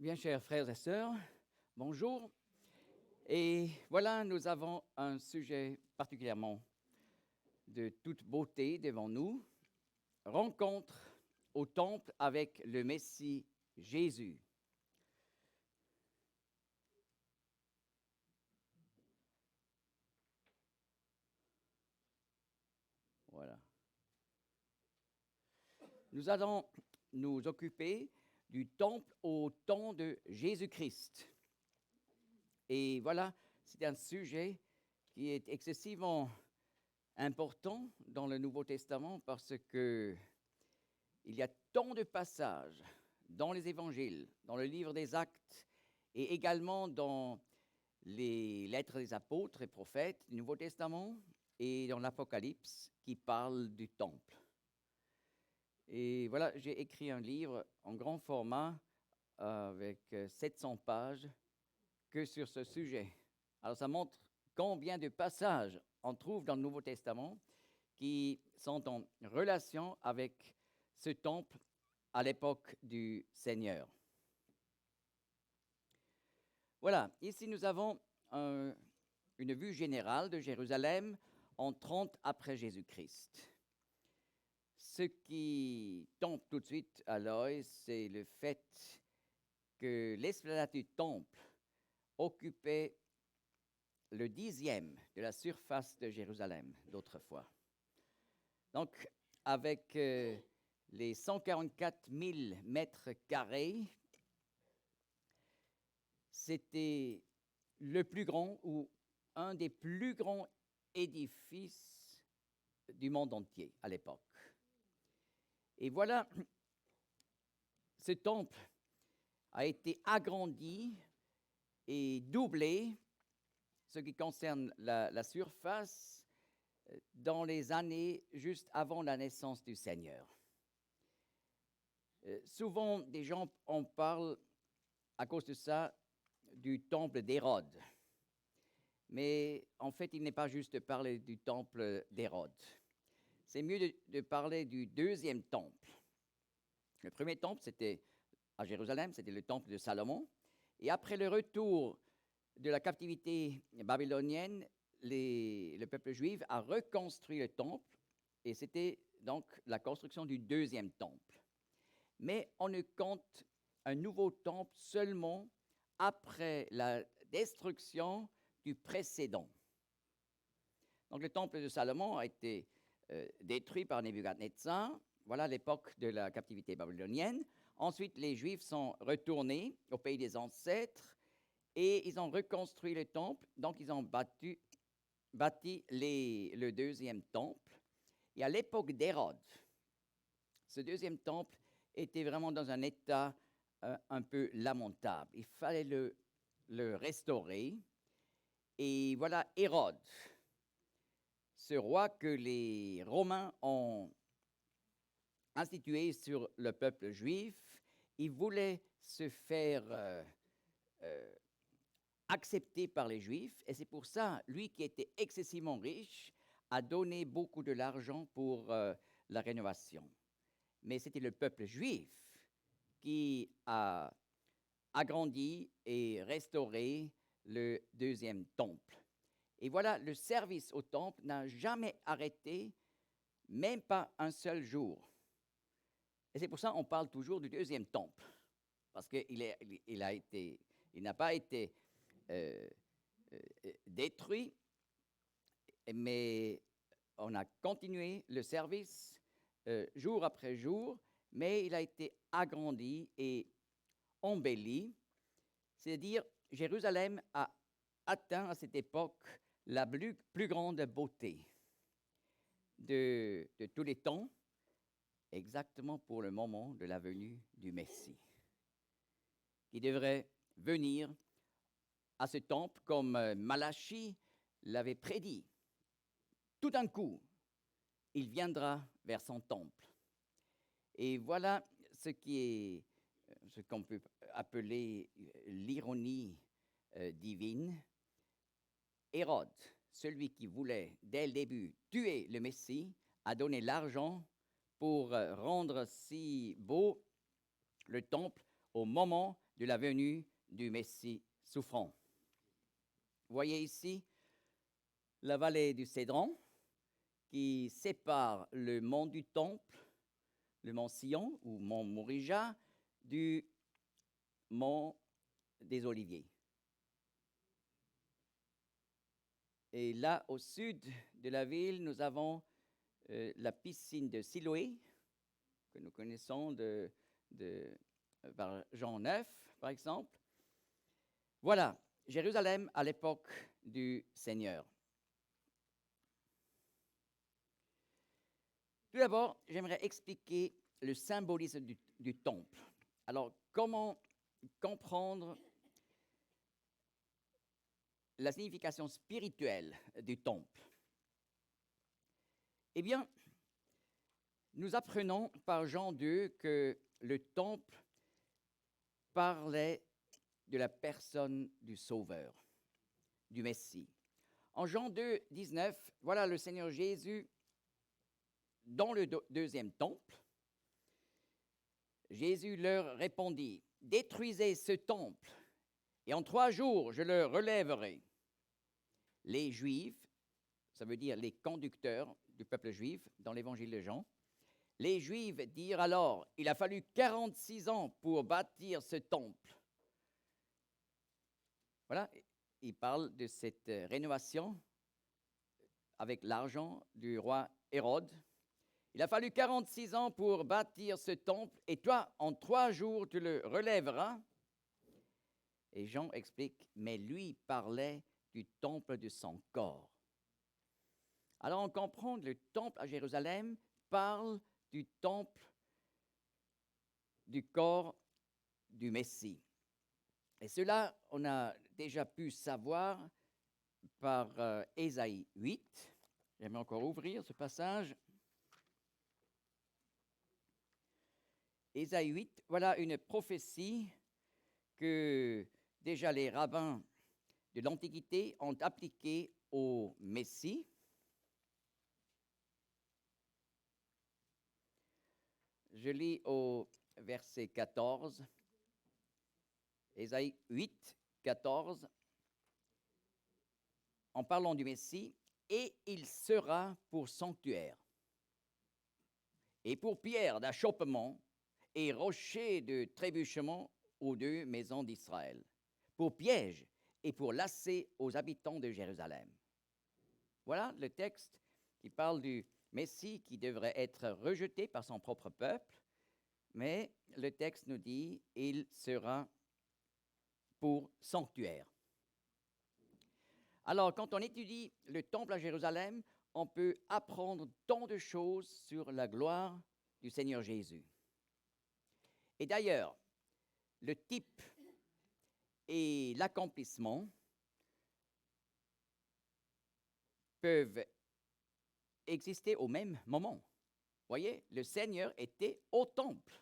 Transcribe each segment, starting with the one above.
Bien, chers frères et sœurs, bonjour. Et voilà, nous avons un sujet particulièrement de toute beauté devant nous. Rencontre au temple avec le Messie Jésus. Voilà. Nous allons nous occuper du temple au temps de Jésus-Christ. Et voilà, c'est un sujet qui est excessivement important dans le Nouveau Testament parce que il y a tant de passages dans les évangiles, dans le livre des Actes et également dans les lettres des apôtres et prophètes du Nouveau Testament et dans l'Apocalypse qui parlent du temple. Et voilà, j'ai écrit un livre en grand format avec 700 pages que sur ce sujet. Alors ça montre combien de passages on trouve dans le Nouveau Testament qui sont en relation avec ce temple à l'époque du Seigneur. Voilà, ici nous avons une vue générale de Jérusalem en 30 après Jésus-Christ. Ce qui tombe tout de suite à l'œil, c'est le fait que l'esplanade du temple occupait le 10e de la surface de Jérusalem d'autrefois. Donc, avec les 144 000 mètres carrés, c'était le plus grand ou un des plus grands édifices du monde entier à l'époque. Et voilà, ce temple a été agrandi et doublé, ce qui concerne la surface, dans les années juste avant la naissance du Seigneur. Souvent, des gens en parlent à cause de ça du temple d'Hérode. Mais en fait, il n'est pas juste de parler du temple d'Hérode. C'est mieux de parler du deuxième temple. Le premier temple, c'était à Jérusalem, c'était le temple de Salomon. Et après le retour de la captivité babylonienne, le peuple juif a reconstruit le temple, et c'était donc la construction du deuxième temple. Mais on ne compte un nouveau temple seulement après la destruction du précédent. Donc le temple de Salomon a été détruit par Nebuchadnezzar, voilà l'époque de la captivité babylonienne. Ensuite, les Juifs sont retournés au pays des ancêtres et ils ont reconstruit le temple, donc ils ont bâti le deuxième temple. Et à l'époque d'Hérode, ce deuxième temple était vraiment dans un état un peu lamentable. Il fallait le restaurer. Et voilà Hérode, ce roi que les Romains ont institué sur le peuple juif. Il voulait se faire accepter par les Juifs, et c'est pour ça, lui qui était excessivement riche, a donné beaucoup de l'argent pour la rénovation. Mais c'était le peuple juif qui a agrandi et restauré le deuxième temple. Et voilà, le service au temple n'a jamais arrêté, même pas un seul jour. Et c'est pour ça qu'on parle toujours du deuxième temple, parce qu'il n'a pas été détruit, mais on a continué le service jour après jour, mais il a été agrandi et embelli, c'est-à-dire Jérusalem a atteint à cette époque la plus grande beauté de tous les temps, exactement pour le moment de la venue du Messie, qui devrait venir à ce temple comme Malachie l'avait prédit. Tout d'un coup, il viendra vers son temple. Et voilà ce qu'on peut appeler l'ironie divine. Hérode, celui qui voulait dès le début tuer le Messie, a donné l'argent pour rendre si beau le temple au moment de la venue du Messie souffrant. Vous voyez ici la vallée du Cédron qui sépare le mont du Temple, le mont Sion ou mont Morija, du mont des Oliviers. Et là, au sud de la ville, nous avons la piscine de Siloé, que nous connaissons par Jean 9, par exemple. Voilà, Jérusalem à l'époque du Seigneur. Tout d'abord, j'aimerais expliquer le symbolisme du temple. Alors, comment comprendre la signification spirituelle du temple? Eh bien, nous apprenons par Jean 2 que le temple parlait de la personne du Sauveur, du Messie. En Jean 2, 19, voilà le Seigneur Jésus dans le deuxième temple. Jésus leur répondit, « Détruisez ce temple, et en 3 jours je le relèverai. » Les Juifs, ça veut dire les conducteurs du peuple juif dans l'évangile de Jean, les Juifs dirent alors, « Il a fallu 46 ans pour bâtir ce temple. » Voilà, il parle de cette rénovation avec l'argent du roi Hérode. Il a fallu 46 ans pour bâtir ce temple, et toi, en 3 jours, tu le relèveras. Et Jean explique, mais lui parlait du temple de son corps. Alors on comprend que le temple à Jérusalem parle du temple du corps du Messie. Et cela, on a déjà pu savoir par Ésaïe 8. J'aimerais encore ouvrir ce passage. Ésaïe 8, voilà une prophétie que déjà les rabbins de l'Antiquité ont appliquée au Messie. Je lis au verset 14. Ésaïe 8, 14. En parlant du Messie, « Et il sera pour sanctuaire, et pour pierre d'achoppement, et rocher de trébuchement aux 2 maisons d'Israël, pour piège et pour lasser aux habitants de Jérusalem. » Voilà le texte qui parle du Messie qui devrait être rejeté par son propre peuple, mais le texte nous dit « il sera pour sanctuaire ». Alors, quand on étudie le temple à Jérusalem, on peut apprendre tant de choses sur la gloire du Seigneur Jésus. Et d'ailleurs, le type et l'accomplissement peuvent exister au même moment. Vous voyez, le Seigneur était au temple.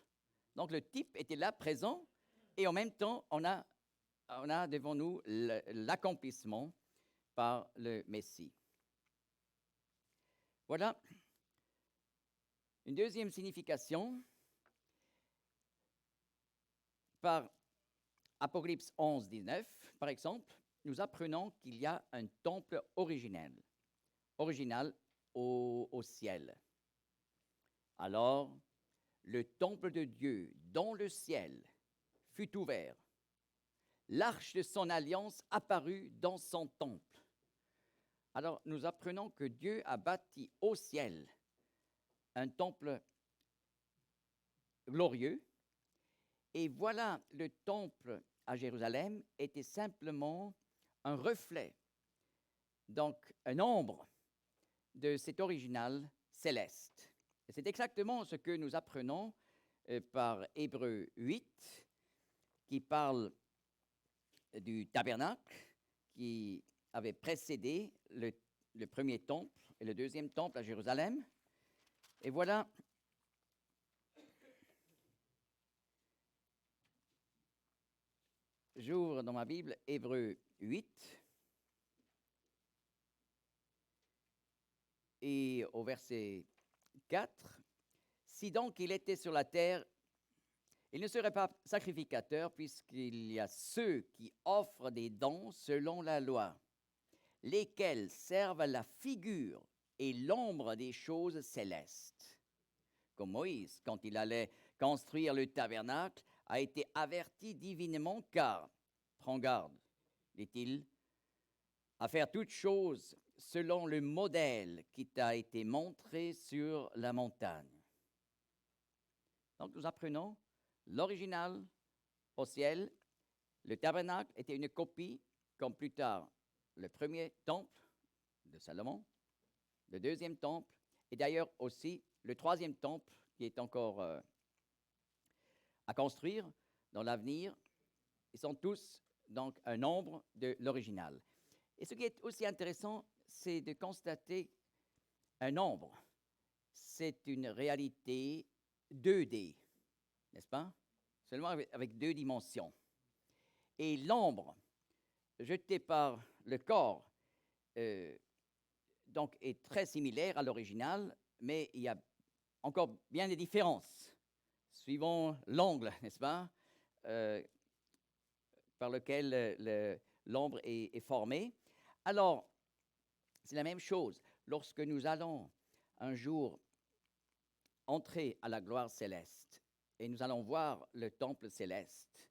Donc le type était là, présent, et en même temps, on a devant nous l'accomplissement par le Messie. Voilà. Une deuxième signification, par Apocalypse 11, 19, par exemple, nous apprenons qu'il y a un temple original au ciel. Alors, le temple de Dieu dans le ciel fut ouvert. L'arche de son alliance apparut dans son temple. Alors, nous apprenons que Dieu a bâti au ciel un temple glorieux. Et voilà, le temple à Jérusalem était simplement un reflet, donc un ombre de cet original céleste. Et c'est exactement ce que nous apprenons par Hébreux 8, qui parle du tabernacle qui avait précédé le premier temple et le deuxième temple à Jérusalem. Et voilà, j'ouvre dans ma Bible Hébreux 8 et au verset 4. « Si donc il était sur la terre, Il ne serait pas sacrificateur puisqu'il y a ceux qui offrent des dons selon la loi, lesquels servent à la figure et l'ombre des choses célestes. Comme Moïse, quand il allait construire le tabernacle, a été averti divinement car, prends garde, dit-il, à faire toutes choses selon le modèle qui t'a été montré sur la montagne. Donc nous apprenons l'original au ciel. Le tabernacle était une copie, comme plus tard le premier temple de Salomon, le deuxième temple, et d'ailleurs aussi le troisième temple qui est encore à construire dans l'avenir. Ils sont tous donc un nombre de l'original. Et ce qui est aussi intéressant, c'est de constater un nombre. C'est une réalité 2D, n'est-ce pas? Seulement avec 2 dimensions. Et l'ombre jetée par le corps donc est très similaire à l'original, mais il y a encore bien des différences, suivant l'angle, n'est-ce pas, par lequel l'ombre est formée. Alors, c'est la même chose. Lorsque nous allons un jour entrer à la gloire céleste et nous allons voir le temple céleste,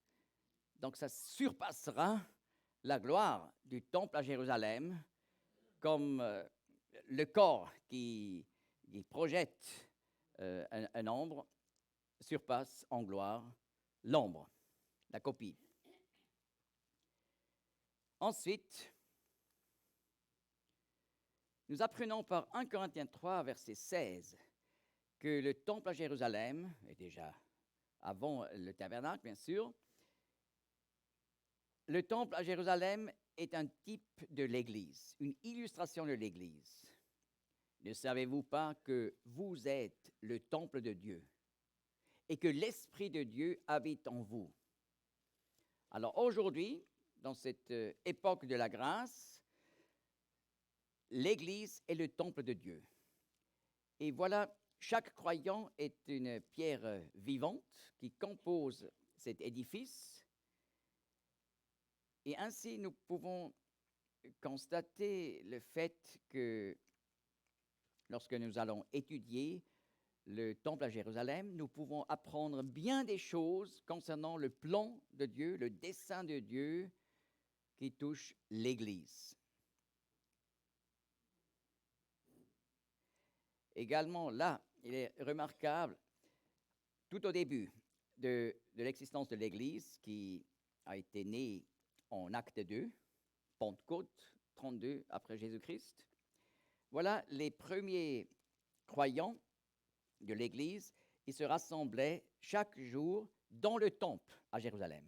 donc ça surpassera la gloire du temple à Jérusalem, comme le corps qui projette un ombre surpasse en gloire l'ombre, la copie. Ensuite, nous apprenons par 1 Corinthiens 3, verset 16, que le temple à Jérusalem, et déjà avant le tabernacle, bien sûr, le temple à Jérusalem est un type de l'Église, une illustration de l'Église. Ne savez-vous pas que vous êtes le temple de Dieu et que l'Esprit de Dieu habite en vous? Alors aujourd'hui, dans cette époque de la grâce, l'Église est le temple de Dieu. Et voilà, chaque croyant est une pierre vivante qui compose cet édifice. Et ainsi, nous pouvons constater le fait que lorsque nous allons étudier le temple à Jérusalem, nous pouvons apprendre bien des choses concernant le plan de Dieu, le dessein de Dieu qui touche l'Église. Également, là, il est remarquable, tout au début de l'existence de l'Église, qui a été née en Acte 2, Pentecôte, 32 après Jésus-Christ, voilà les premiers croyants de l'Église, ils se rassemblaient chaque jour dans le temple à Jérusalem.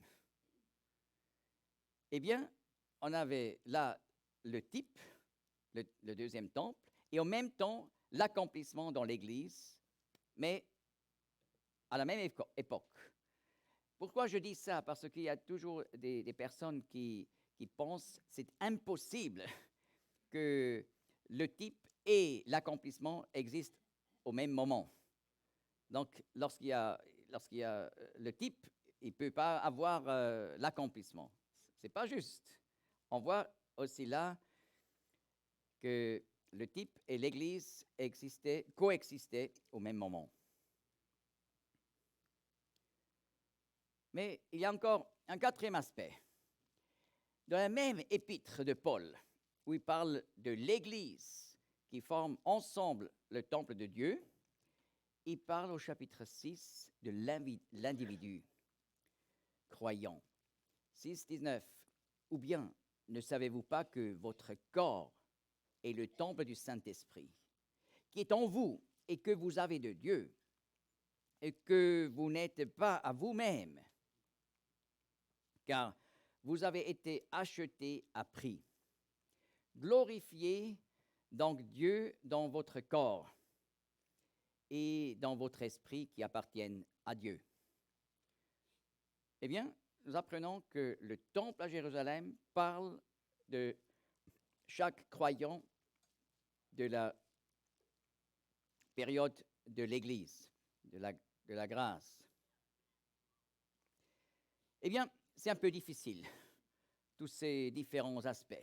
Eh bien, on avait là le type, le deuxième temple, et en même temps l'accomplissement dans l'Église, mais à la même époque. Pourquoi je dis ça? Parce qu'il y a toujours des personnes qui pensent que c'est impossible que le type et l'accomplissement existent au même moment. Donc, lorsqu'il y a le type, il ne peut pas avoir l'accomplissement. Ce n'est pas juste. On voit aussi là que le type et l'Église coexistaient au même moment. Mais il y a encore un quatrième aspect. Dans la même épître de Paul, où il parle de l'Église qui forme ensemble le temple de Dieu, il parle au chapitre 6 de l'individu croyant. 6, 19. Ou bien, ne savez-vous pas que votre corps est le temple du Saint-Esprit, qui est en vous et que vous avez de Dieu, et que vous n'êtes pas à vous-même, car vous avez été achetés à prix. Glorifiez donc Dieu dans votre corps et dans votre esprit qui appartiennent à Dieu. Eh bien, nous apprenons que le temple à Jérusalem parle de chaque croyant de la période de l'Église, de la grâce. Eh bien, c'est un peu difficile, tous ces différents aspects.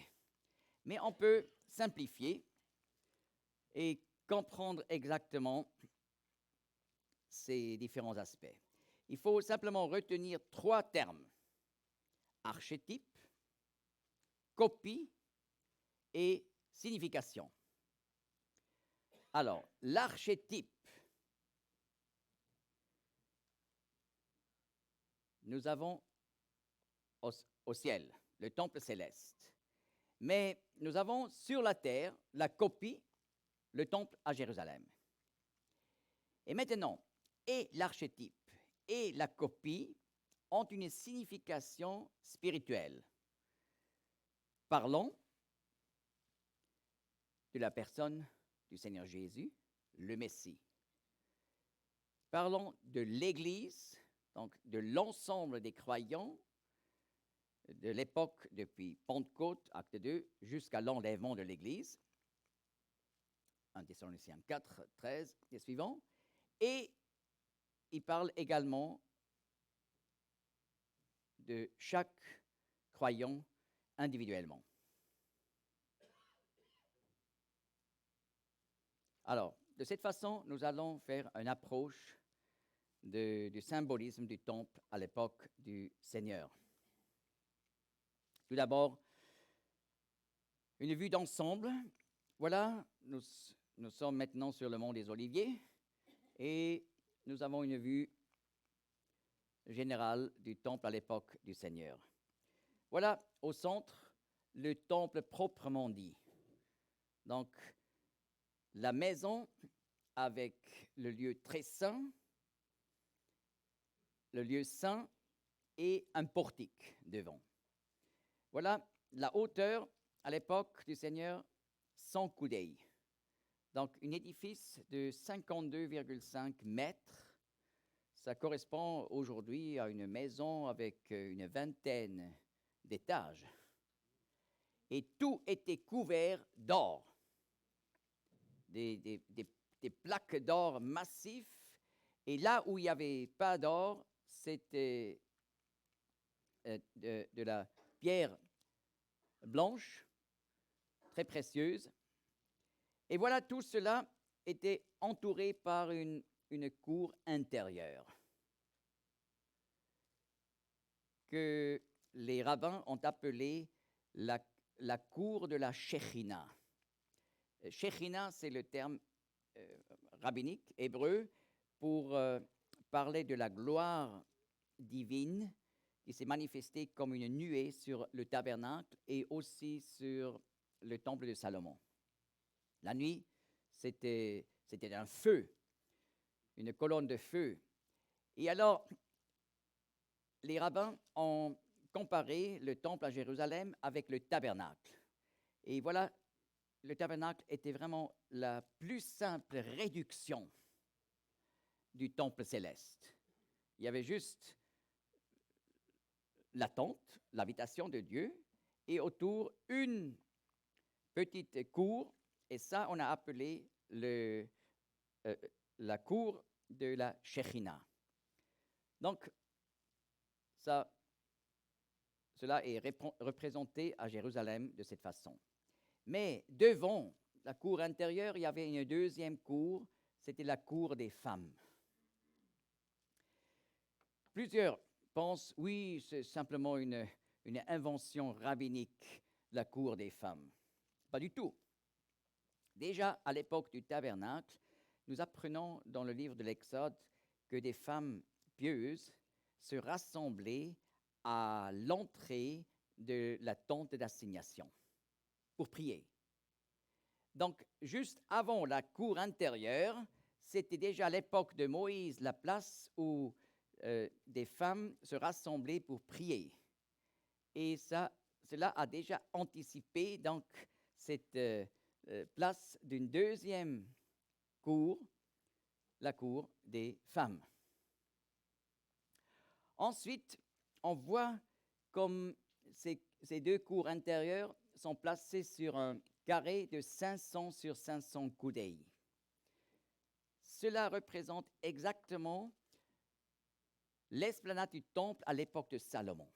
Mais on peut simplifier et comprendre exactement ces différents aspects. Il faut simplement retenir 3 termes: archétype, copie et signification. Alors, l'archétype, nous avons au ciel le temple céleste. Mais nous avons sur la terre la copie, le temple à Jérusalem. Et maintenant, et l'archétype et la copie ont une signification spirituelle. Parlons de la personne du Seigneur Jésus, le Messie. Parlons de l'Église, donc de l'ensemble des croyants de l'époque depuis Pentecôte, acte 2, jusqu'à l'enlèvement de l'Église, 1 Thessaloniciens 4, 13 et suivants. Et il parle également de chaque croyant individuellement. Alors, de cette façon, nous allons faire une approche du symbolisme du temple à l'époque du Seigneur. Tout d'abord, une vue d'ensemble. Voilà, nous sommes maintenant sur le mont des Oliviers et nous avons une vue générale du temple à l'époque du Seigneur. Voilà, au centre, le temple proprement dit. Donc, la maison avec le lieu très saint, le lieu saint et un portique devant. Voilà la hauteur à l'époque du Seigneur, 100 coudées. Donc, un édifice de 52,5 mètres. Ça correspond aujourd'hui à une maison avec une vingtaine d'étages. Et tout était couvert d'or. Des plaques d'or massifs. Et là où il n'y avait pas d'or, c'était de la pierre blanche, très précieuse. Et voilà, tout cela était entouré par une cour intérieure que les rabbins ont appelée la cour de la Shekhinah. Shekhinah, c'est le terme rabbinique hébreu pour parler de la gloire divine qui s'est manifestée comme une nuée sur le tabernacle et aussi sur le temple de Salomon. La nuit, c'était un feu, une colonne de feu. Et alors, les rabbins ont comparé le temple à Jérusalem avec le tabernacle. Et voilà, le tabernacle était vraiment la plus simple réduction du temple céleste. Il y avait juste la tente, l'habitation de Dieu, et autour une petite cour, et ça on a appelé la cour de la Shekhinah. Donc, cela est représenté à Jérusalem de cette façon. Mais devant la cour intérieure, il y avait une deuxième cour, c'était la cour des femmes. Plusieurs pensent, oui, c'est simplement une invention rabbinique, la cour des femmes. Pas du tout. Déjà, à l'époque du tabernacle, nous apprenons dans le livre de l'Exode que des femmes pieuses se rassemblaient à l'entrée de la tente d'assignation pour prier. Donc, juste avant la cour intérieure, c'était déjà à l'époque de Moïse la place où des femmes se rassemblaient pour prier. Et cela a déjà anticipé donc cette place d'une deuxième cour, la cour des femmes. Ensuite, on voit comme ces deux cours intérieures sont placées sur un carré de 500 sur 500 coudées. Cela représente exactement l'esplanade du temple à l'époque de Salomon.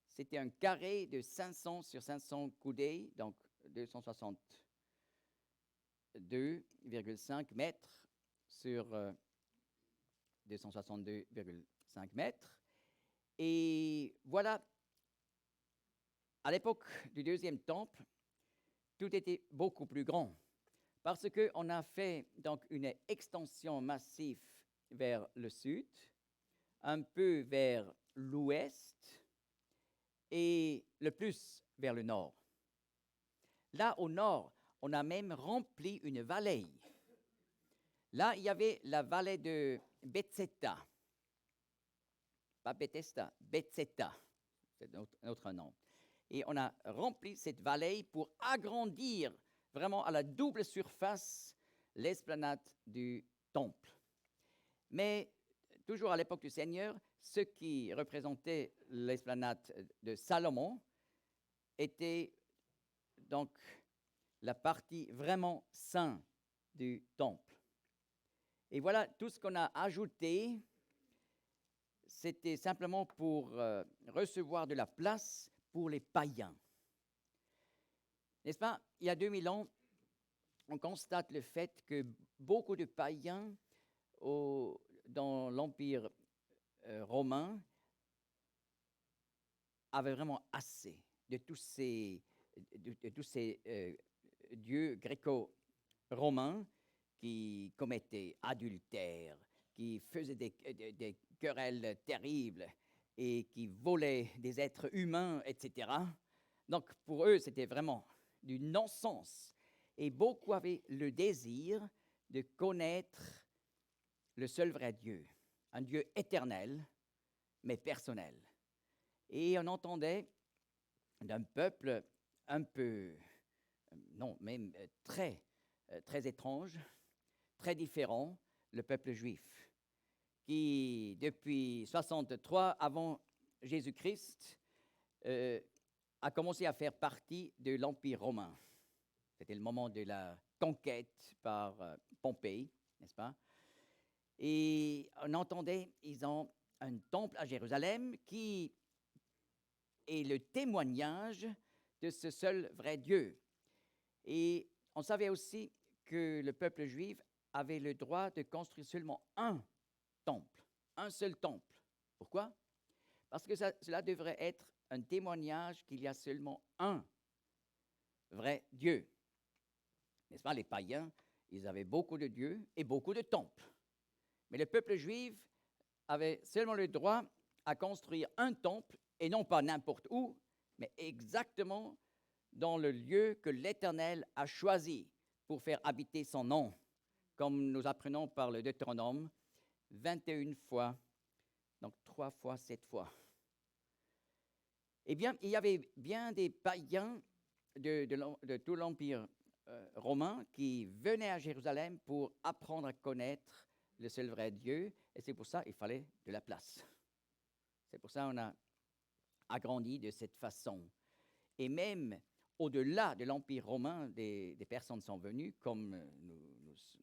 C'était un carré de 500 sur 500 coudées, donc 262,5 mètres sur 262,5 mètres. Et voilà, à l'époque du deuxième temple, tout était beaucoup plus grand parce qu'on a fait donc une extension massive vers le sud, un peu vers l'ouest et le plus vers le nord. Là, au nord, on a même rempli une vallée. Là, il y avait la vallée de Bethesda. Pas Bethesda, Bethesda, c'est notre nom. Et on a rempli cette vallée pour agrandir vraiment à la double surface l'esplanade du temple. Mais toujours à l'époque du Seigneur, ce qui représentait l'esplanade de Salomon était donc la partie vraiment sainte du temple. Et voilà, tout ce qu'on a ajouté, c'était simplement pour recevoir de la place pour les païens. N'est-ce pas? Il y a 2000 ans, on constate le fait que beaucoup de païens dans l'Empire romain avaient vraiment assez de tous ces dieux gréco-romains qui commettaient adultère, qui faisaient des querelles terribles et qui volaient des êtres humains, etc. Donc pour eux, c'était vraiment du non-sens. Et beaucoup avaient le désir de connaître le seul vrai Dieu, un Dieu éternel, mais personnel. Et on entendait d'un peuple un peu, non, même très étrange, très différent, le peuple juif, qui, depuis 63 avant Jésus-Christ, a commencé à faire partie de l'Empire romain. C'était le moment de la conquête par Pompée, n'est-ce pas? Et on entendait, ils ont un temple à Jérusalem qui est le témoignage de ce seul vrai Dieu. Et on savait aussi que le peuple juif avait le droit de construire seulement un temple, un seul temple. Pourquoi? Parce que cela devrait être un témoignage qu'il y a seulement un vrai Dieu. N'est-ce pas? Les païens, ils avaient beaucoup de dieux et beaucoup de temples. Mais le peuple juif avait seulement le droit à construire un temple, et non pas n'importe où, mais exactement dans le lieu que l'Éternel a choisi pour faire habiter son nom, comme nous apprenons par le Deutéronome, 21 fois, donc 3 fois, 7 fois. Eh bien, il y avait bien des païens de tout l'Empire romain qui venaient à Jérusalem pour apprendre à connaître le seul vrai Dieu, et c'est pour ça qu'il fallait de la place. C'est pour ça qu'on a agrandi de cette façon. Et même au-delà de l'Empire romain, des personnes sont venues, comme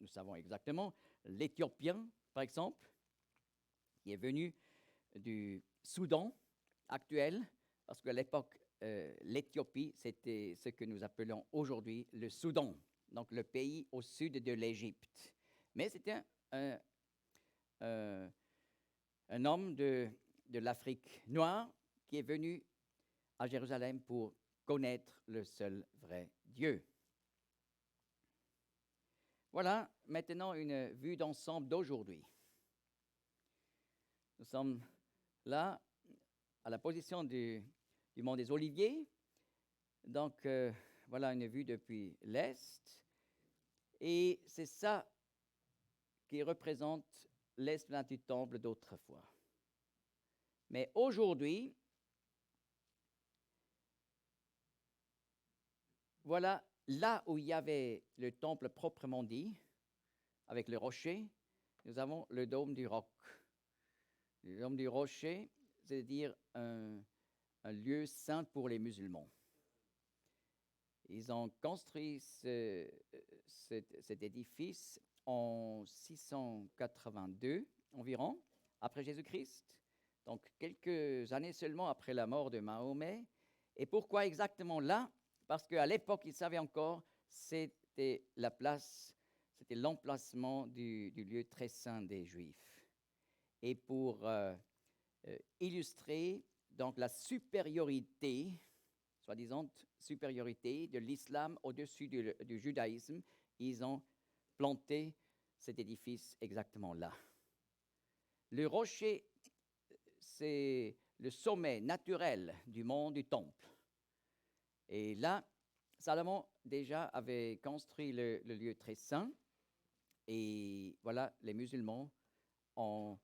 nous savons exactement, l'Éthiopien, par exemple, qui est venu du Soudan actuel, parce qu'à l'époque, l'Éthiopie, c'était ce que nous appelons aujourd'hui le Soudan, donc le pays au sud de l'Égypte. Mais c'était un homme de l'Afrique noire qui est venu à Jérusalem pour connaître le seul vrai Dieu. Voilà maintenant une vue d'ensemble d'aujourd'hui. Nous sommes là à la position du mont des Oliviers. Donc voilà une vue depuis l'est. Et c'est ça qui représente l'esplanade du temple d'autrefois. Mais aujourd'hui, voilà là où il y avait le temple proprement dit, avec le rocher, nous avons le dôme du roc. Le dôme du rocher, c'est-à-dire un lieu saint pour les musulmans. Ils ont construit cet édifice en 682 environ, après Jésus-Christ, donc quelques années seulement après la mort de Mahomet. Et pourquoi exactement là? Parce qu'à l'époque, ils savaient encore c'était la place, c'était l'emplacement du lieu très saint des Juifs. Et pour illustrer donc la supériorité, soi-disant supériorité de l'islam au-dessus du judaïsme, ils ont planté cet édifice exactement là. Le rocher, c'est le sommet naturel du mont du Temple. Et là, Salomon déjà avait construit le lieu très saint. Et voilà, les musulmans ont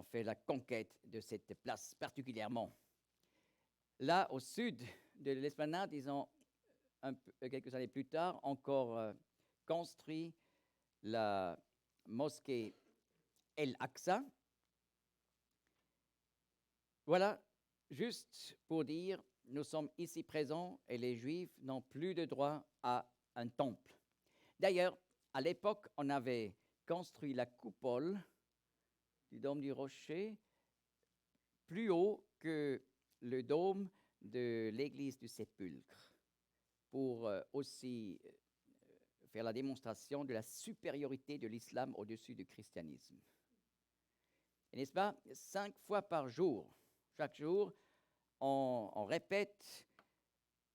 fait la conquête de cette place particulièrement. Là, au sud de l'esplanade, ils ont, quelques années plus tard, encore construit la mosquée El-Aqsa. Voilà, juste pour dire, nous sommes ici présents et les Juifs n'ont plus de droit à un temple. D'ailleurs, à l'époque, on avait construit la coupole du dôme du rocher plus haut que le dôme de l'église du Sépulcre pour aussi faire la démonstration de la supériorité de l'islam au-dessus du christianisme. Et n'est-ce pas, 5 fois par jour, chaque jour, on répète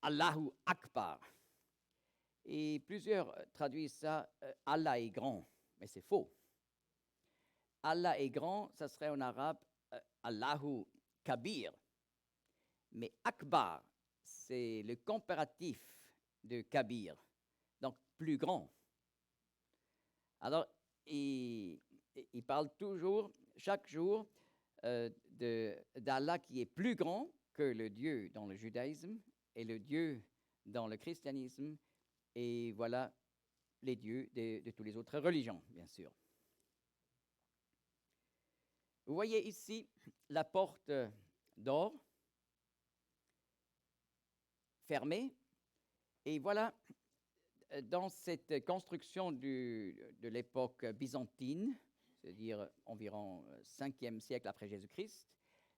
Allahu Akbar. Et plusieurs traduisent ça Allah est grand, mais c'est faux. Allah est grand, ça serait en arabe Allahu Kabir. Mais Akbar, c'est le comparatif de Kabir, donc plus grand. Alors, il parle toujours, chaque jour, d'Allah qui est plus grand que le Dieu dans le judaïsme et le Dieu dans le christianisme, et voilà les dieux de toutes les autres religions, bien sûr. Vous voyez ici la porte d'or fermée, et voilà, dans cette construction de l'époque byzantine, c'est-à-dire environ 5e siècle après Jésus-Christ,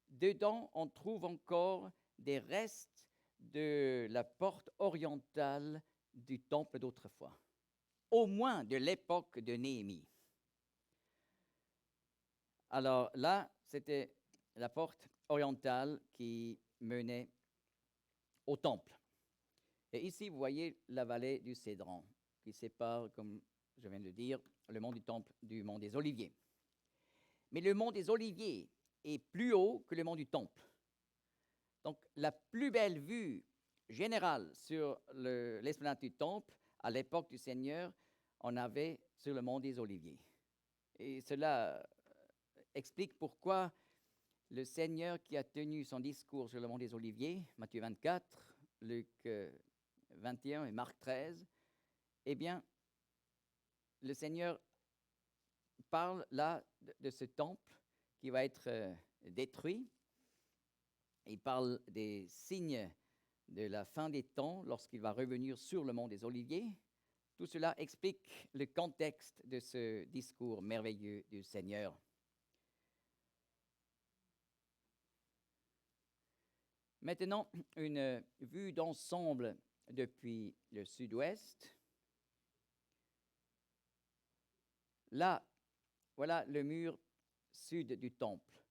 dedans on trouve encore des restes de la porte orientale du temple d'autrefois, au moins de l'époque de Néhémie. Alors là, c'était la porte orientale qui menait au temple. Et ici, vous voyez la vallée du Cédron, qui sépare, comme je viens de dire, le mont du Temple du mont des Oliviers. Mais le mont des Oliviers est plus haut que le mont du Temple. Donc, la plus belle vue générale sur l'esplanade du Temple, à l'époque du Seigneur, on avait sur le mont des Oliviers. Et cela explique pourquoi le Seigneur qui a tenu son discours sur le mont des Oliviers, Matthieu 24, Luc 21 et Marc 13, eh bien, le Seigneur parle là de ce temple qui va être détruit. Il parle des signes de la fin des temps lorsqu'il va revenir sur le mont des Oliviers. Tout cela explique le contexte de ce discours merveilleux du Seigneur. Maintenant, une vue d'ensemble depuis le sud-ouest. Là, voilà le mur sud du temple.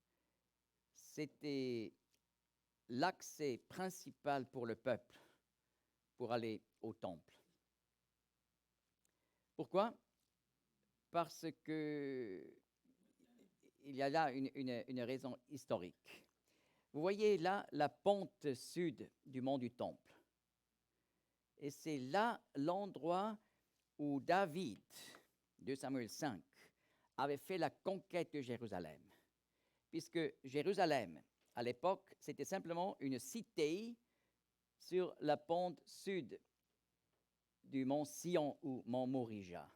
C'était l'accès principal pour le peuple pour aller au temple. Pourquoi? Parce que il y a là une raison historique. Vous voyez là la pente sud du mont du Temple. Et c'est là l'endroit où David, 2 Samuel 5, avait fait la conquête de Jérusalem. Puisque Jérusalem, à l'époque, c'était simplement une cité sur la pente sud du mont Sion ou mont Morija.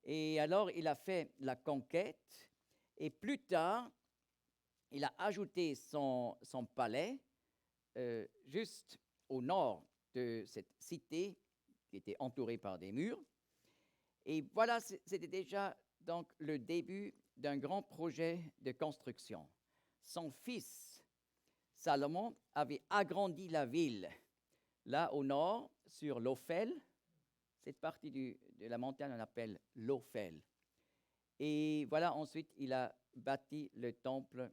Et alors, il a fait la conquête, et plus tard, il a ajouté son palais juste au nord de cette cité qui était entourée par des murs. Et voilà, c'était déjà donc le début d'un grand projet de construction. Son fils, Salomon, avait agrandi la ville. Là, au nord, sur l'Ophel, cette partie de la montagne, on appelle l'Ophel. Et voilà, ensuite, il a bâti le temple,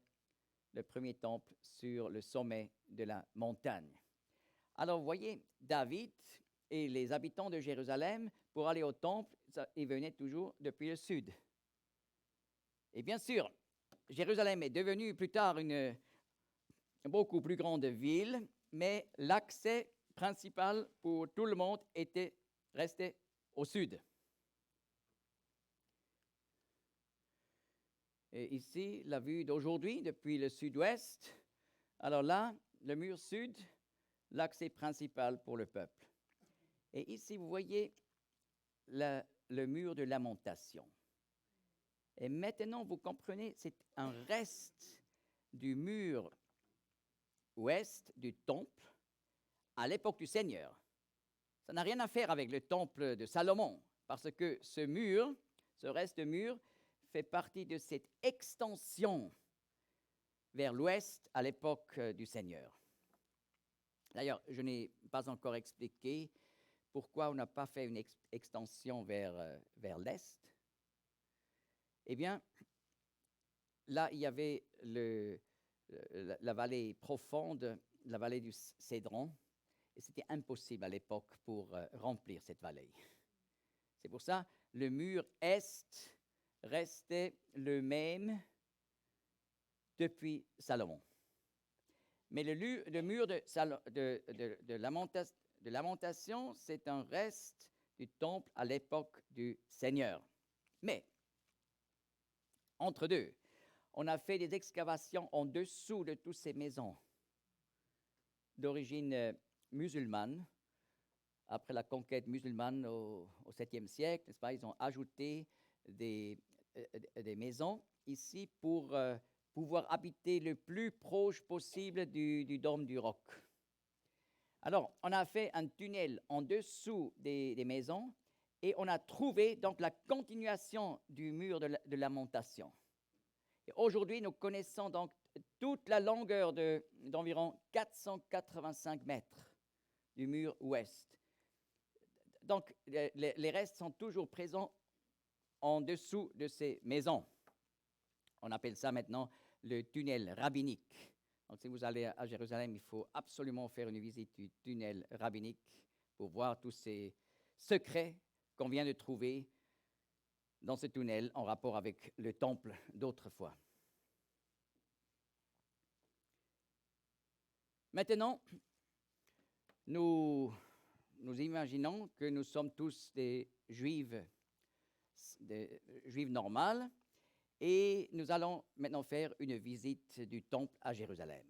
le premier temple, sur le sommet de la montagne. Alors, vous voyez, David et les habitants de Jérusalem, pour aller au temple, ils venaient toujours depuis le sud. Et bien sûr, Jérusalem est devenue plus tard une beaucoup plus grande ville, mais l'accès principal pour tout le monde était resté au sud. Et ici, la vue d'aujourd'hui, depuis le sud-ouest. Alors là, le mur sud, l'accès principal pour le peuple. Et ici, vous voyez le mur de lamentation. Et maintenant, vous comprenez, c'est un reste du mur ouest du temple à l'époque du Seigneur. Ça n'a rien à faire avec le temple de Salomon, parce que ce mur, ce reste de mur, fait partie de cette extension vers l'ouest à l'époque du Seigneur. D'ailleurs, je n'ai pas encore expliqué pourquoi on n'a pas fait une extension vers l'est. Eh bien, là, il y avait la vallée profonde, la vallée du Cédron, et c'était impossible à l'époque pour remplir cette vallée. C'est pour ça le mur est restait le même depuis Salomon. Mais le mur de lamentation, c'est un reste du temple à l'époque du Seigneur. Mais, entre deux, on a fait des excavations en dessous de toutes ces maisons d'origine musulmane. Après la conquête musulmane au 7e siècle, n'est-ce pas, ils ont ajouté des maisons ici pour pouvoir habiter le plus proche possible du dôme du roc. Alors, on a fait un tunnel en dessous des maisons et on a trouvé donc la continuation du mur de lamentation. Et aujourd'hui, nous connaissons donc toute la longueur d'environ 485 mètres du mur ouest. Donc, les restes sont toujours présents en dessous de ces maisons. On appelle ça maintenant le tunnel rabbinique. Donc, si vous allez à Jérusalem, il faut absolument faire une visite du tunnel rabbinique pour voir tous ces secrets qu'on vient de trouver dans ce tunnel en rapport avec le temple d'autrefois. Maintenant, nous imaginons que nous sommes tous des juifs normales et nous allons maintenant faire une visite du temple à Jérusalem.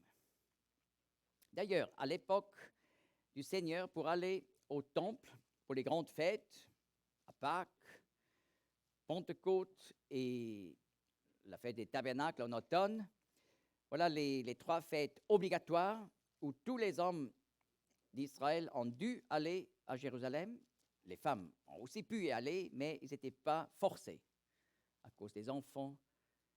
D'ailleurs, à l'époque du Seigneur, pour aller au temple, pour les grandes fêtes, à Pâques, Pentecôte et la fête des tabernacles en automne, voilà les trois fêtes obligatoires où tous les hommes d'Israël ont dû aller à Jérusalem. Les femmes ont aussi pu y aller, mais ils n'étaient pas forcés à cause des enfants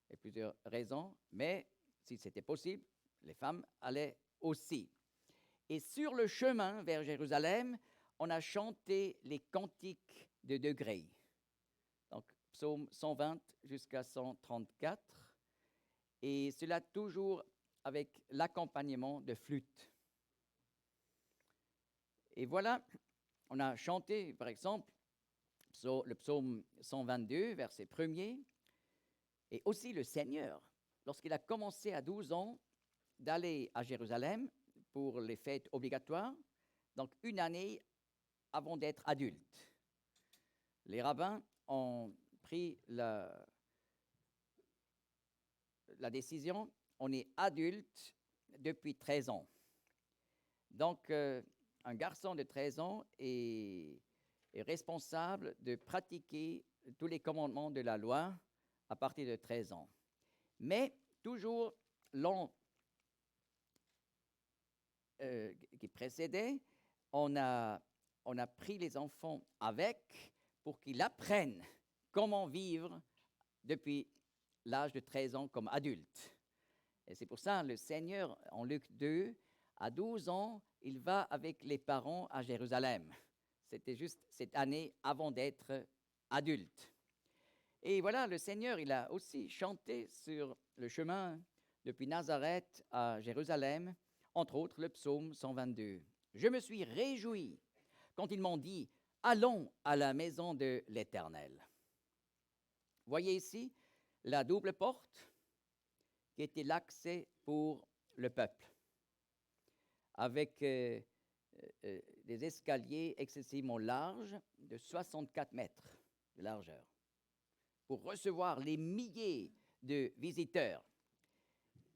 et plusieurs raisons. Mais si c'était possible, les femmes allaient aussi. Et sur le chemin vers Jérusalem, on a chanté les cantiques de degrés. Donc, psaume 120 jusqu'à 134. Et cela toujours avec l'accompagnement de flûte. Et voilà, on a chanté, par exemple, le psaume 122, verset 1er, et aussi le Seigneur, lorsqu'il a commencé à 12 ans d'aller à Jérusalem pour les fêtes obligatoires, donc une année avant d'être adulte. Les rabbins ont pris la décision, on est adulte depuis 13 ans. Donc, un garçon de 13 ans est responsable de pratiquer tous les commandements de la loi à partir de 13 ans. Mais toujours l'an qui précédait, on a pris les enfants avec pour qu'ils apprennent comment vivre depuis l'âge de 13 ans comme adulte. Et c'est pour ça, le Seigneur, en Luc 2, à 12 ans, il va avec les parents à Jérusalem. C'était juste cette année avant d'être adulte. Et voilà, le Seigneur, il a aussi chanté sur le chemin depuis Nazareth à Jérusalem, entre autres le psaume 122. Je me suis réjoui quand ils m'ont dit, allons à la maison de l'Éternel. Voyez ici la double porte qui était l'accès pour le peuple, avec des escaliers excessivement larges de 64 mètres de largeur, pour recevoir les milliers de visiteurs.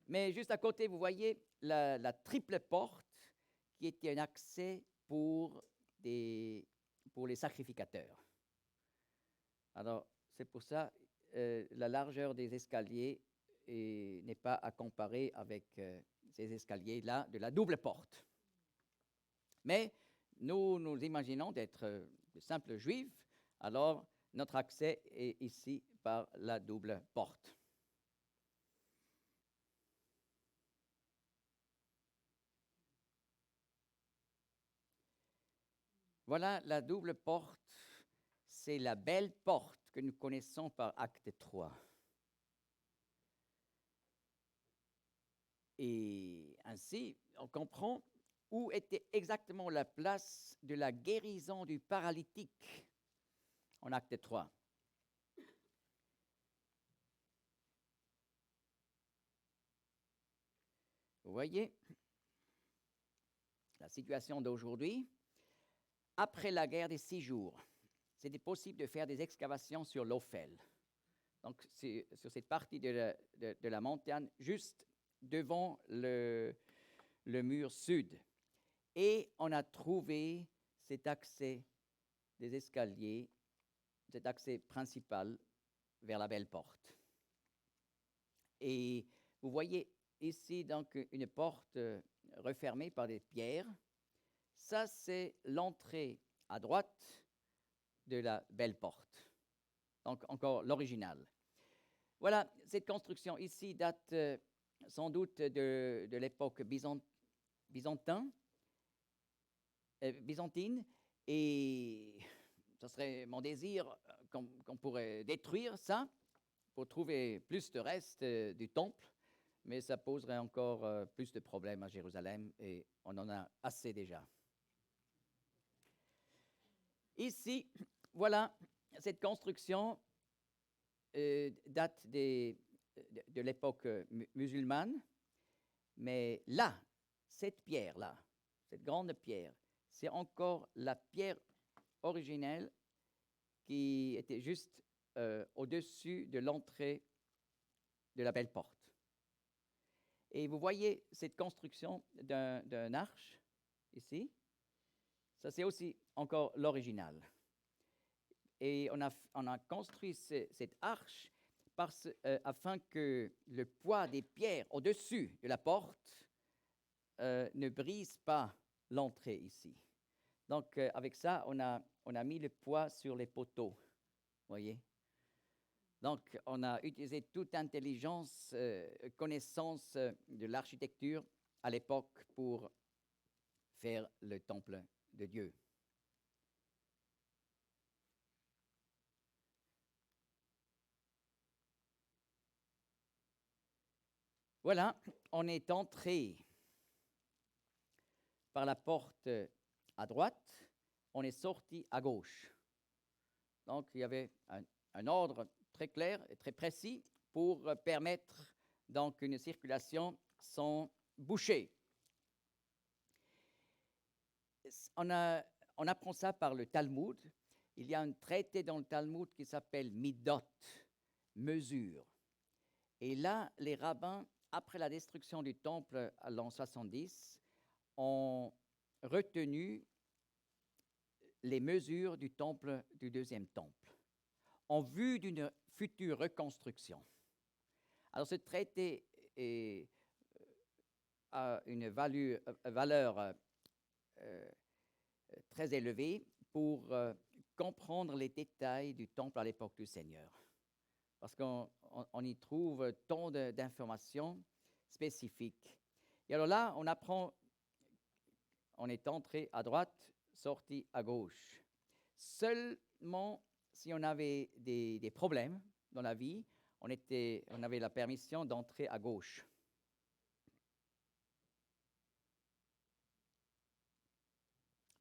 Mais juste à côté, vous voyez la triple porte qui était un accès pour les sacrificateurs. Alors, c'est pour ça la largeur des escaliers n'est pas à comparer avec ces escaliers-là de la double porte. Mais nous nous imaginons d'être de simples juifs, alors notre accès est ici par la double porte. Voilà la double porte, c'est la belle porte que nous connaissons par Acte 3. Et ainsi, on comprend où était exactement la place de la guérison du paralytique en Acte 3. Vous voyez la situation d'aujourd'hui. Après la guerre des 6 jours, c'était possible de faire des excavations sur l'Ophel. Donc, c'est sur cette partie de la montagne, juste devant le mur sud. Et on a trouvé cet accès des escaliers, cet accès principal vers la belle porte. Et vous voyez ici donc une porte refermée par des pierres. Ça, c'est l'entrée à droite de la belle porte. Donc, encore l'original. Voilà, cette construction ici date sans doute de l'époque byzantine, et ce serait mon désir qu'on pourrait détruire ça pour trouver plus de restes du temple, mais ça poserait encore plus de problèmes à Jérusalem et on en a assez déjà. Ici, voilà, cette construction date de l'époque musulmane, mais là, cette pierre-là, cette grande pierre, c'est encore la pierre originelle qui était juste au-dessus de l'entrée de la belle porte. Et vous voyez cette construction d'un arche ici. Ça, c'est aussi encore l'original. Et on a construit cette arche afin que le poids des pierres au-dessus de la porte ne brise pas l'entrée ici. Donc, avec ça, on a mis le poids sur les poteaux, voyez. Donc, on a utilisé toute intelligence, connaissance de l'architecture à l'époque pour faire le temple de Dieu. Voilà, on est entré par la porte à droite, on est sorti à gauche. Donc, il y avait un ordre très clair et très précis pour permettre donc une circulation sans boucher. On apprend ça par le Talmud. Il y a un traité dans le Talmud qui s'appelle Midot, mesure. Et là, les rabbins, après la destruction du temple à l'an 70, ont retenu les mesures du temple, du deuxième temple, en vue d'une future reconstruction. Alors, ce traité a une valeur très élevée pour comprendre les détails du temple à l'époque du Seigneur. parce qu'on y trouve tant d'informations spécifiques. Et alors là, on apprend, on est entré à droite, sorti à gauche. Seulement si on avait des problèmes dans la vie, on avait la permission d'entrer à gauche.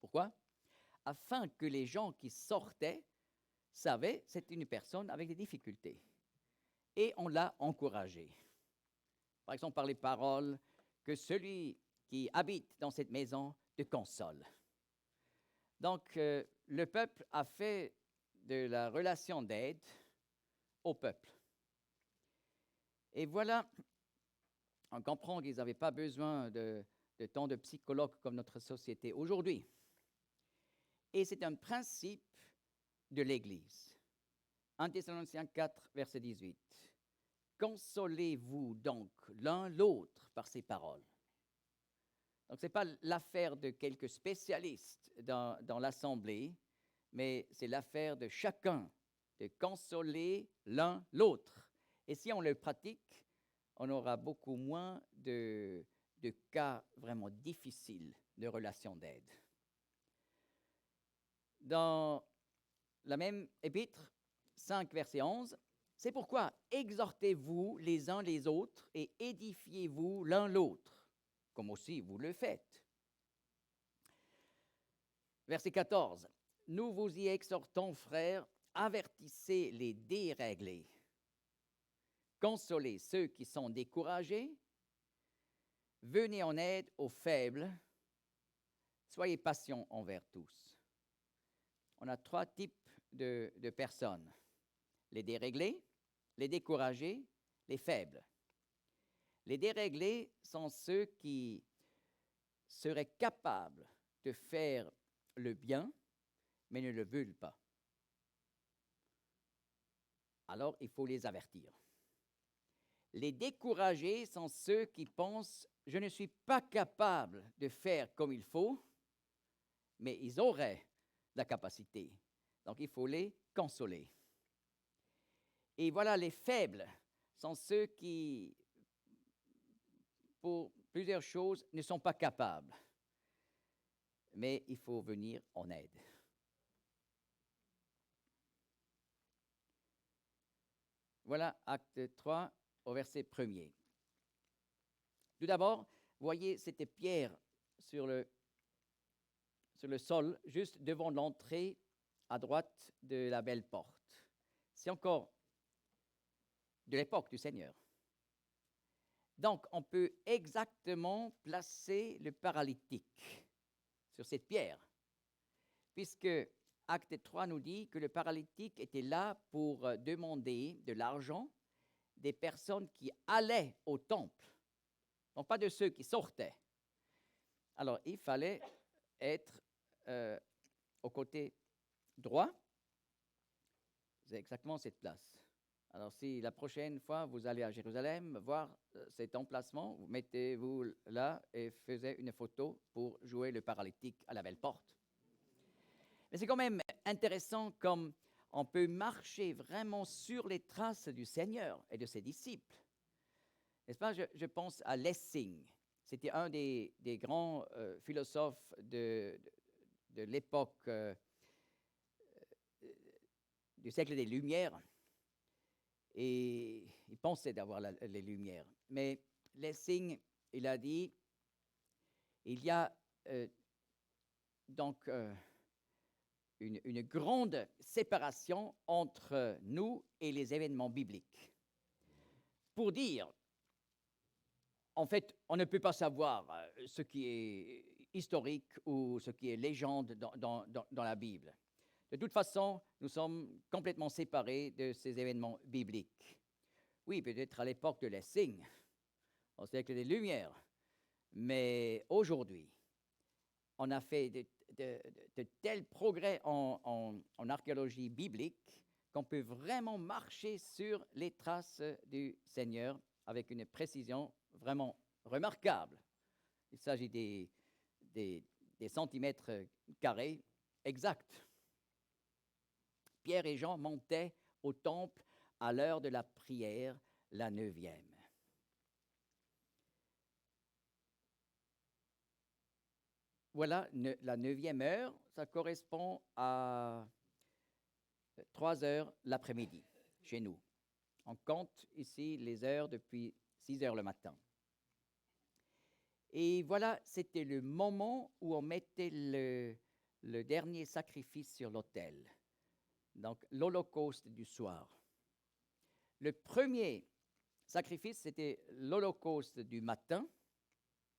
Pourquoi? Afin que les gens qui sortaient savaient que c'était une personne avec des difficultés. Et on l'a encouragé. Par exemple, par les paroles que celui qui habite dans cette maison te console. Donc, le peuple a fait de la relation d'aide au peuple. Et voilà, on comprend qu'ils n'avaient pas besoin de tant de psychologues comme notre société aujourd'hui. Et c'est un principe de l'Église. 1 Thessaloniciens 4, verset 18. Consolez-vous donc l'un l'autre par ces paroles. Donc, ce n'est pas l'affaire de quelques spécialistes dans l'Assemblée, mais c'est l'affaire de chacun de consoler l'un l'autre. Et si on le pratique, on aura beaucoup moins de cas vraiment difficiles de relations d'aide. Dans la même épître, 5, verset 11, c'est pourquoi exhortez-vous les uns les autres et édifiez-vous l'un l'autre, comme aussi vous le faites. Verset 14, nous vous y exhortons, frères, avertissez les déréglés, consolez ceux qui sont découragés, venez en aide aux faibles, soyez patients envers tous. On a 3 types de personnes, les déréglés, les découragés, les faibles. Les déréglés sont ceux qui seraient capables de faire le bien, mais ne le veulent pas. Alors, il faut les avertir. Les découragés sont ceux qui pensent « je ne suis pas capable de faire comme il faut », mais ils auraient la capacité. Donc, il faut les consoler. Et voilà, les faibles sont ceux qui, pour plusieurs choses, ne sont pas capables. Mais il faut venir en aide. Voilà, acte 3, au verset 1er. Tout d'abord, voyez, c'était Pierre sur le sol, juste devant l'entrée à droite de la belle porte. C'est encore de l'époque du Seigneur. Donc, on peut exactement placer le paralytique sur cette pierre, puisque Acte 3 nous dit que le paralytique était là pour demander de l'argent des personnes qui allaient au temple, non pas de ceux qui sortaient. Alors, il fallait être au côté droit. C'est exactement cette place. Alors, si la prochaine fois vous allez à Jérusalem voir cet emplacement, vous mettez-vous là et faites une photo pour jouer le paralytique à la belle porte. Mais c'est quand même intéressant comme on peut marcher vraiment sur les traces du Seigneur et de ses disciples. N'est-ce pas? Je pense à Lessing. C'était un des grands philosophes de l'époque du siècle des Lumières. Et il pensait d'avoir les Lumières. Mais Lessing, il a dit, il y a donc une grande séparation entre nous et les événements bibliques. Pour dire, en fait, on ne peut pas savoir ce qui est historique ou ce qui est légende dans la Bible. De toute façon, nous sommes complètement séparés de ces événements bibliques. Oui, peut-être à l'époque de Lessing, au siècle des Lumières, mais aujourd'hui, on a fait de tels progrès en archéologie biblique qu'on peut vraiment marcher sur les traces du Seigneur avec une précision vraiment remarquable. Il s'agit des centimètres carrés exacts. Pierre et Jean montaient au temple à l'heure de la prière, la 9e. Voilà, la 9e heure, ça correspond à 3 heures l'après-midi, chez nous. On compte ici les heures depuis 6 heures le matin. Et voilà, c'était le moment où on mettait le dernier sacrifice sur l'autel, donc l'Holocauste du soir. Le premier sacrifice, c'était l'Holocauste du matin,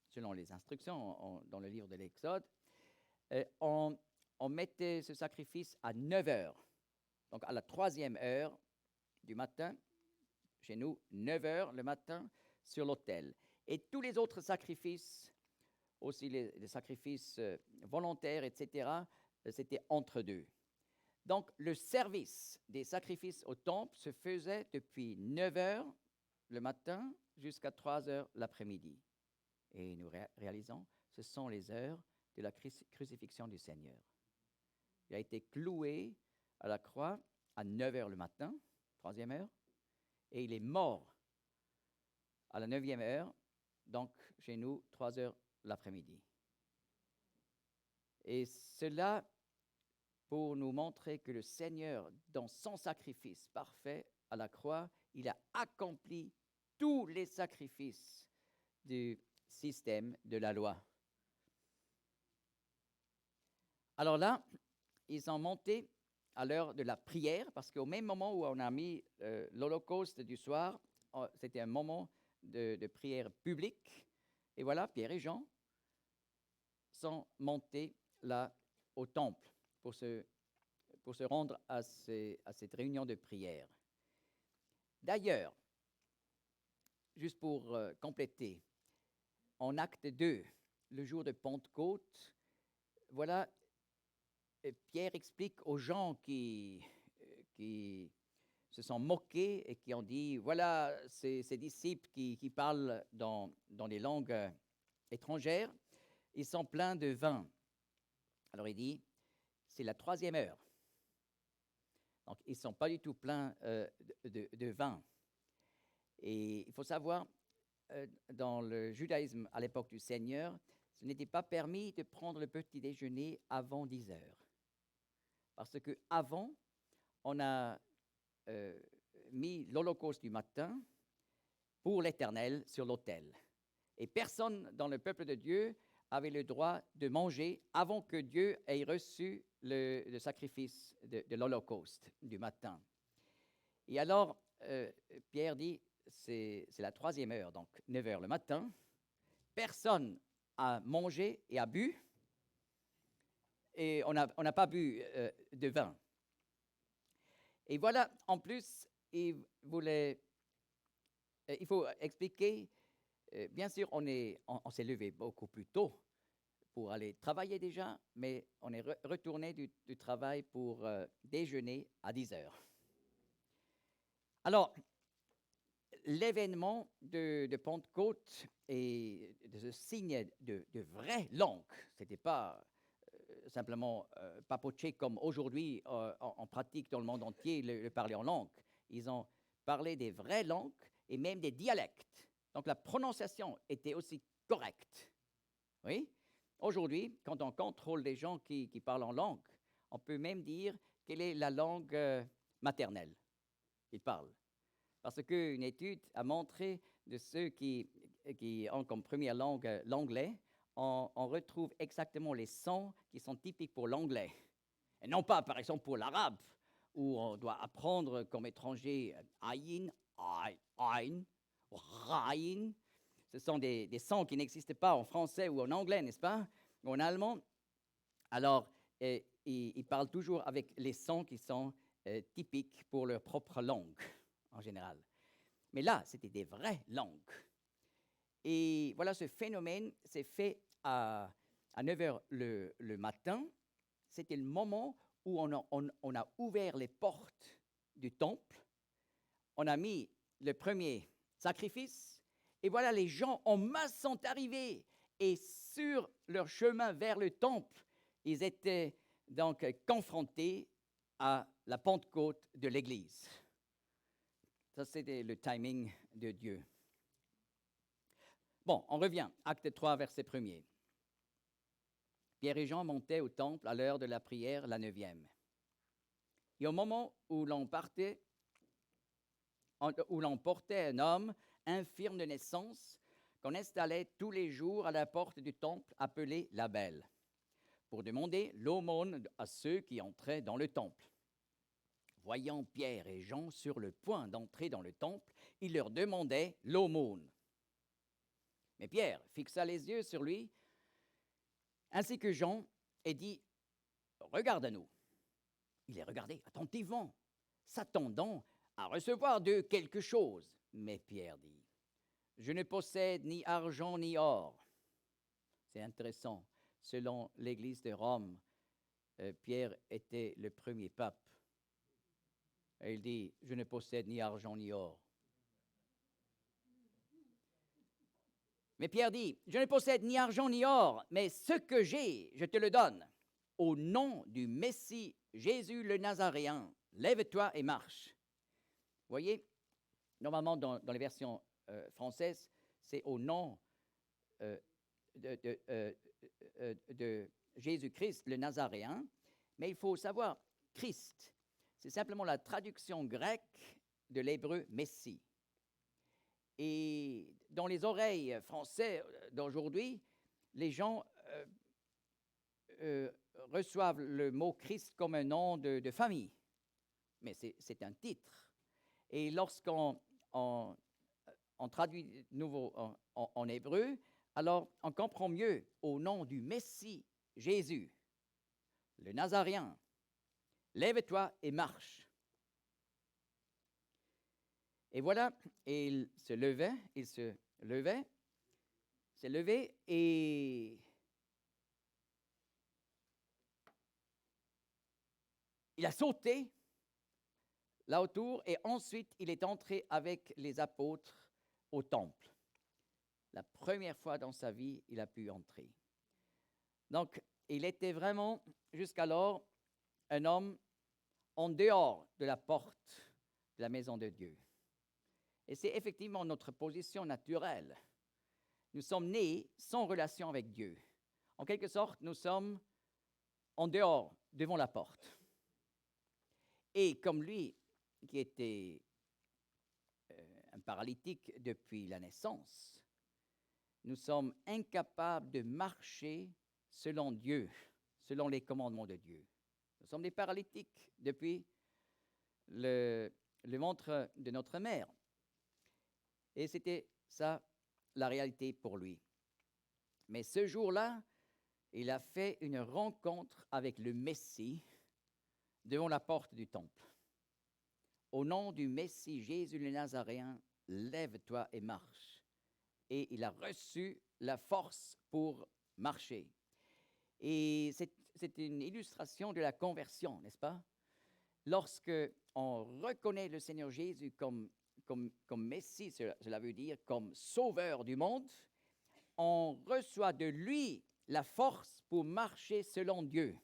selon les instructions dans le livre de l'Exode. On mettait ce sacrifice à 9 heures, donc à la 3e heure du matin, chez nous, 9 heures le matin, sur l'autel. Et tous les autres sacrifices, aussi les sacrifices volontaires, etc., c'était entre deux. Donc, le service des sacrifices au temple se faisait depuis 9 heures le matin jusqu'à 3 heures l'après-midi. Et nous réalisons, ce sont les heures de la crucifixion du Seigneur. Il a été cloué à la croix à 9 heures le matin, 3e heure, et il est mort à la 9e heure, donc chez nous, 3 heures l'après-midi. Et cela pour nous montrer que le Seigneur, dans son sacrifice parfait à la croix, il a accompli tous les sacrifices du système de la loi. Alors là, ils sont montés à l'heure de la prière, parce qu'au même moment où on a mis l'Holocauste du soir, c'était un moment de prière publique. Et voilà, Pierre et Jean sont montés là au temple pour se rendre à cette réunion de prière. D'ailleurs, juste pour compléter, en acte 2, le jour de Pentecôte, voilà, Pierre explique aux gens qui se sont moqués et qui ont dit, voilà, ces disciples qui parlent dans des langues étrangères, ils sont pleins de vin. Alors il dit, c'est la 3e heure. Donc ils ne sont pas du tout pleins de vin. Et il faut savoir, dans le judaïsme à l'époque du Seigneur, ce n'était pas permis de prendre le petit déjeuner avant 10 heures. Parce qu'avant, on a mis l'Holocauste du matin pour l'Éternel sur l'autel. Et personne dans le peuple de Dieu avait le droit de manger avant que Dieu ait reçu le sacrifice de l'Holocauste du matin. Et alors, Pierre dit, c'est la 3e heure, donc 9 heures le matin. Personne a mangé et a bu. Et on n'a pas bu de vin. Et voilà, en plus, il faut expliquer, bien sûr, on s'est levé beaucoup plus tôt pour aller travailler déjà, mais on est retourné du travail pour déjeuner à 10 heures. Alors, l'événement de Pentecôte et de ce signe de vraie langue, ce n'était pas simplement papoter comme aujourd'hui on pratique dans le monde entier le parler en langue. Ils ont parlé des vraies langues et même des dialectes. Donc la prononciation était aussi correcte. Oui? Aujourd'hui, quand on contrôle les gens qui parlent en langue, on peut même dire quelle est la langue maternelle qu'ils parlent. Parce qu'une étude a montré de ceux qui ont comme première langue l'anglais, on retrouve exactement les sons qui sont typiques pour l'anglais. Et non pas, par exemple, pour l'arabe, où on doit apprendre comme étranger ayin, ayn, rain. Ce sont des sons qui n'existent pas en français ou en anglais, n'est-ce pas? Ou en allemand. Alors, ils parlent toujours avec les sons qui sont typiques pour leur propre langue, en général. Mais là, c'était des vraies langues. Et voilà, ce phénomène s'est fait à 9 heures le matin. C'était le moment où on a ouvert les portes du temple. On a mis le premier sacrifice. Et voilà, les gens en masse sont arrivés. Et sur leur chemin vers le temple, ils étaient donc confrontés à la Pentecôte de l'Église. Ça, c'était le timing de Dieu. Bon, on revient. Acte 3, verset 1er. Pierre et Jean montaient au temple à l'heure de la prière, la 9e. Et au moment où l'on portait un homme infirme de naissance, qu'on installait tous les jours à la porte du temple appelé la Belle, pour demander l'aumône à ceux qui entraient dans le temple. Voyant Pierre et Jean sur le point d'entrer dans le temple, il leur demandait l'aumône. Mais Pierre fixa les yeux sur lui, ainsi que Jean, et dit « Regarde-nous ». Il les regardait attentivement, s'attendant à recevoir d'eux quelque chose. Mais Pierre dit « Je ne possède ni argent ni or ». C'est intéressant. Selon l'Église de Rome, Pierre était le premier pape. Et il dit « Je ne possède ni argent ni or ». Mais Pierre dit, je ne possède ni argent ni or, mais ce que j'ai, je te le donne. Au nom du Messie Jésus le Nazaréen, lève-toi et marche. Vous voyez, normalement dans les versions françaises, c'est au nom de Jésus-Christ le Nazaréen. Mais il faut savoir, Christ, c'est simplement la traduction grecque de l'hébreu Messie. Et dans les oreilles françaises d'aujourd'hui, les gens reçoivent le mot Christ comme un nom de famille. Mais c'est un titre. Et lorsqu'on traduit de nouveau en hébreu, alors on comprend mieux au nom du Messie Jésus, le Nazaréen, lève-toi et marche. Et voilà, et il se levait, s'est levé et il a sauté là autour et ensuite il est entré avec les apôtres au temple. La première fois dans sa vie, il a pu entrer. Donc, il était vraiment jusqu'alors un homme en dehors de la porte de la maison de Dieu. Et c'est effectivement notre position naturelle. Nous sommes nés sans relation avec Dieu. En quelque sorte, nous sommes en dehors, devant la porte. Et comme lui, qui était un paralytique depuis la naissance, nous sommes incapables de marcher selon Dieu, selon les commandements de Dieu. Nous sommes des paralytiques depuis le ventre de notre mère. Et c'était ça la réalité pour lui. Mais ce jour-là, il a fait une rencontre avec le Messie devant la porte du temple. Au nom du Messie Jésus le Nazaréen, lève-toi et marche. Et il a reçu la force pour marcher. Et c'est une illustration de la conversion, n'est-ce pas? Lorsque on reconnaît le Seigneur Jésus comme Messie, cela veut dire comme sauveur du monde, on reçoit de lui la force pour marcher selon Dieu.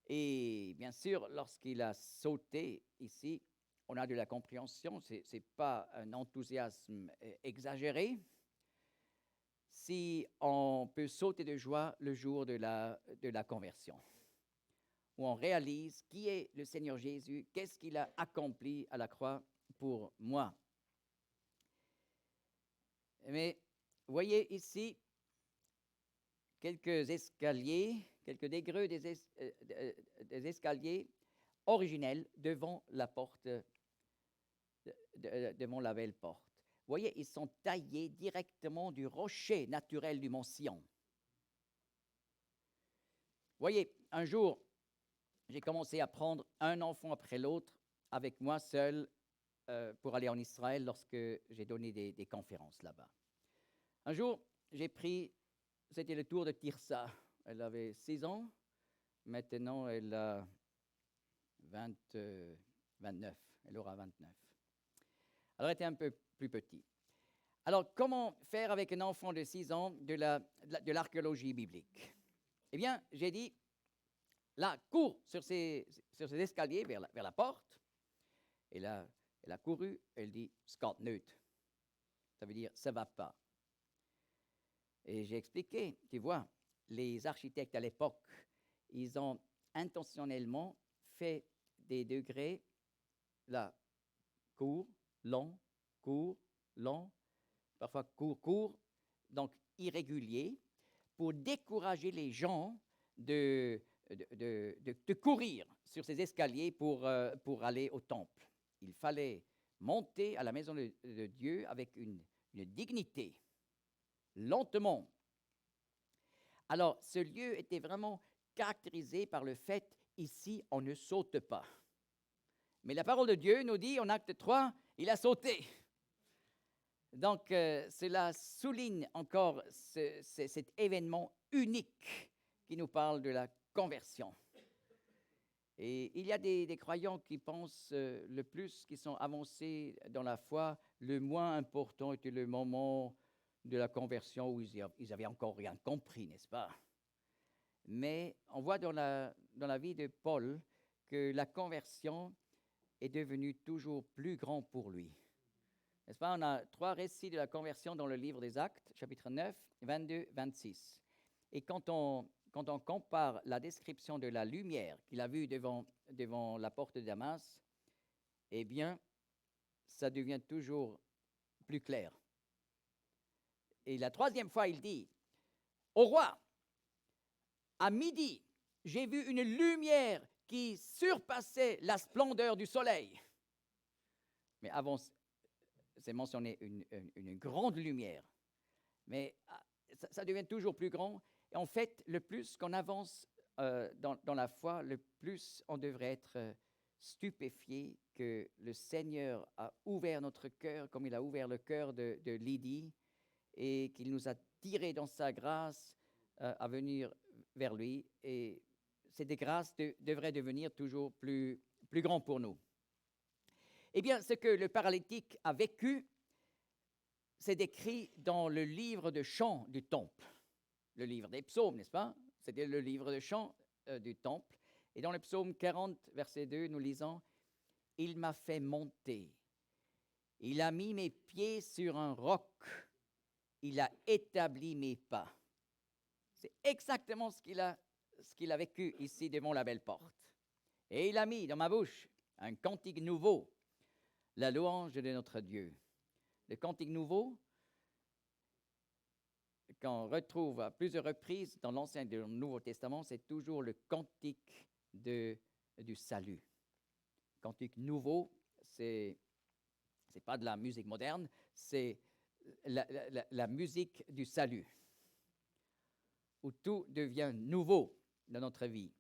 Et bien sûr, lorsqu'il a sauté ici, on a de la compréhension, ce n'est pas un enthousiasme exagéré. Si on peut sauter de joie le jour de la conversion, où on réalise qui est le Seigneur Jésus, qu'est-ce qu'il a accompli à la croix pour moi. Mais voyez ici quelques escaliers, quelques degrés des escaliers originels devant la porte, devant la belle porte. Voyez, ils sont taillés directement du rocher naturel du mont Sion. Voyez, un jour, j'ai commencé à prendre un enfant après l'autre avec moi seul pour aller en Israël lorsque j'ai donné des conférences là-bas. Un jour, j'ai pris, c'était le tour de Tirsa. Elle avait 6 ans, maintenant elle a 29, elle aura 29. Alors elle était un peu plus petite. Alors comment faire avec un enfant de 6 ans de l'archéologie biblique? Eh bien, j'ai dit, là, cours sur ces escaliers vers la porte. Et là, Elle a couru, elle dit Scott neutre. Ça veut dire ça va pas. Et j'ai expliqué, tu vois, les architectes à l'époque, ils ont intentionnellement fait des degrés là, court, long, parfois court, donc irrégulier, pour décourager les gens de courir sur ces escaliers pour aller au temple. Il fallait monter à la maison de Dieu avec une dignité, lentement. Alors, ce lieu était vraiment caractérisé par le fait, ici, on ne saute pas. Mais la parole de Dieu nous dit, en acte 3, il a sauté. Donc, cela souligne encore cet événement unique qui nous parle de la conversion. Et il y a des croyants qui pensent le plus, qui sont avancés dans la foi, le moins important était le moment de la conversion où ils n'avaient encore rien compris, n'est-ce pas? Mais on voit dans la vie de Paul que la conversion est devenue toujours plus grande pour lui. N'est-ce pas? On a 3 récits de la conversion dans le livre des Actes, chapitre 9, 22, 26. Et quand on compare la description de la lumière qu'il a vue devant la porte de Damas, eh bien, ça devient toujours plus clair. Et la 3e fois, il dit, « Au roi, à midi, j'ai vu une lumière qui surpassait la splendeur du soleil. » Mais avant, c'est mentionné une grande lumière. Mais ça devient toujours plus grand. Et en fait, le plus qu'on avance dans la foi, le plus on devrait être stupéfié que le Seigneur a ouvert notre cœur, comme il a ouvert le cœur de Lydie, et qu'il nous a tirés dans sa grâce à venir vers lui. Et ces grâces devraient devenir toujours plus grands pour nous. Eh bien, ce que le paralytique a vécu, c'est décrit dans le livre de chants du temple. Le livre des psaumes, n'est-ce pas? C'était le livre de chants du temple. Et dans le psaume 40, verset 2, nous lisons « Il m'a fait monter. Il a mis mes pieds sur un roc. Il a établi mes pas. » C'est exactement ce qu'il a vécu ici devant la belle porte. « Et il a mis dans ma bouche un cantique nouveau, la louange de notre Dieu. » Le cantique nouveau, qu'on retrouve à plusieurs reprises dans l'Ancien et dans le Nouveau Testament, c'est toujours le cantique du salut. Cantique nouveau, c'est pas de la musique moderne, c'est la musique du salut, où tout devient nouveau dans notre vie.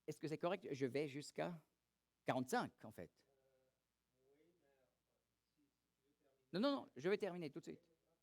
Est-ce que c'est correct? Je vais jusqu'à 45, en fait. Non, je vais terminer tout de suite.